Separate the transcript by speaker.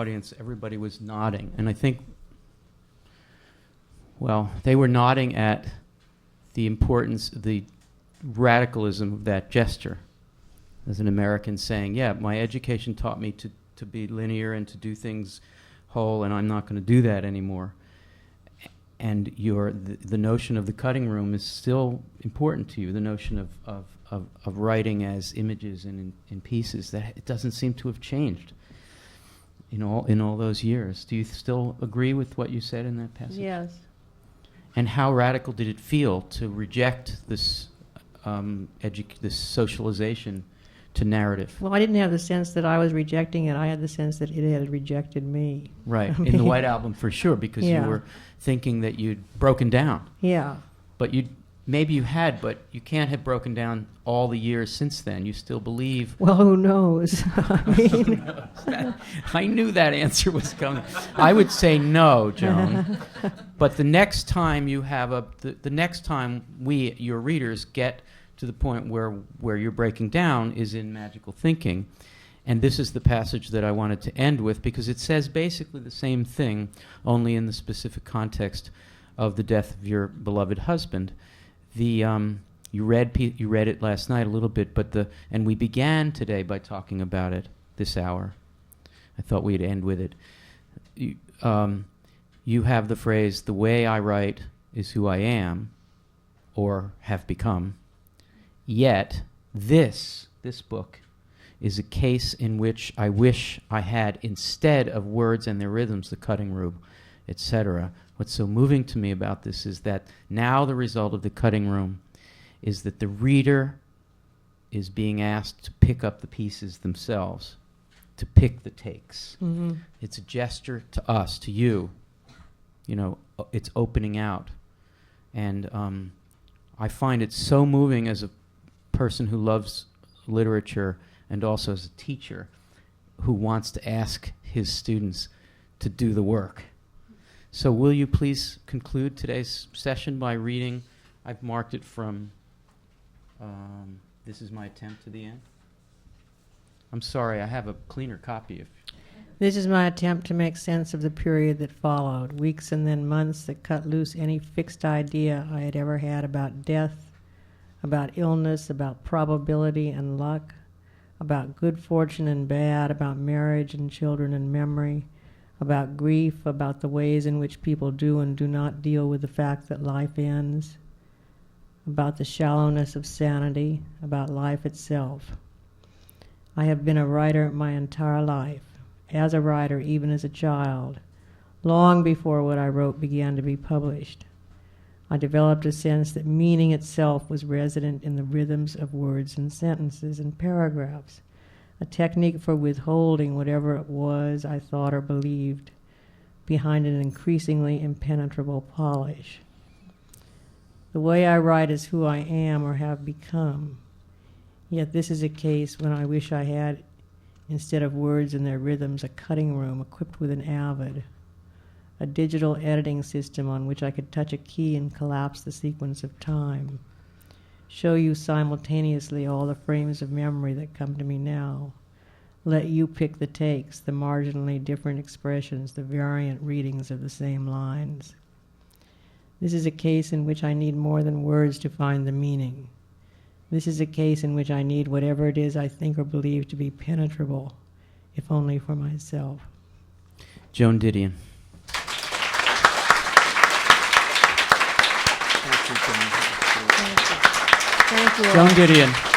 Speaker 1: audience, everybody was nodding. And I think, well, they were nodding at the importance, the radicalism of that gesture. As an American saying, yeah, my education taught me to be linear and to do things whole, and I'm not going to do that anymore. And the notion of the cutting room is still important to you, the notion of writing as images and in pieces. That it doesn't seem to have changed in all those years. Do you still agree with what you said in that passage?
Speaker 2: Yes.
Speaker 1: And how radical did it feel to reject this this socialization to narrative?
Speaker 2: Well, I didn't have the sense that I was rejecting it. I had the sense that it had rejected me.
Speaker 1: Right, in the White Album for sure, because you were thinking that you'd broken down.
Speaker 2: Yeah.
Speaker 1: But maybe you had, but you can't have broken down all the years since then. You still believe.
Speaker 2: Well, who knows? I mean,
Speaker 1: I knew that answer was coming. I would say no, Joan. But the next time you have the next time we, your readers, get to the point where you're breaking down is in Magical Thinking. And this is the passage that I wanted to end with, because it says basically the same thing, only in the specific context of the death of your beloved husband. You read it last night a little bit, and we began today by talking about it this hour. I thought we'd end with it. You have the phrase, "The way I write is who I am, or have become." Yet, this book is a case in which I wish I had, instead of words and their rhythms, the cutting room, etc. What's so moving to me about this is that now the result of the cutting room is that the reader is being asked to pick up the pieces themselves, to pick the takes. Mm-hmm. It's a gesture to us, to you. It's opening out. And I find it so moving as a person who loves literature and also as a teacher who wants to ask his students to do the work. So will you please conclude today's session by reading, I've marked it from, this is my attempt to the end. I'm sorry, I have a cleaner copy.
Speaker 2: This is my attempt to make sense of the period that followed, weeks and then months that cut loose any fixed idea I had ever had about death, about illness, about probability and luck, about good fortune and bad, about marriage and children and memory, about grief, about the ways in which people do and do not deal with the fact that life ends, about the shallowness of sanity, about life itself. I have been a writer my entire life, as a writer even as a child, long before what I wrote began to be published. I developed a sense that meaning itself was resident in the rhythms of words and sentences and paragraphs, a technique for withholding whatever it was I thought or believed behind an increasingly impenetrable polish. The way I write is who I am or have become. Yet this is a case when I wish I had, instead of words and their rhythms, a cutting room equipped with an Avid, a digital editing system on which I could touch a key and collapse the sequence of time, show you simultaneously all the frames of memory that come to me now, let you pick the takes, the marginally different expressions, the variant readings of the same lines. This is a case in which I need more than words to find the meaning. This is a case in which I need whatever it is I think or believe to be penetrable, if only for myself.
Speaker 1: Joan Didion.
Speaker 2: Thank you.
Speaker 1: Joan Didion.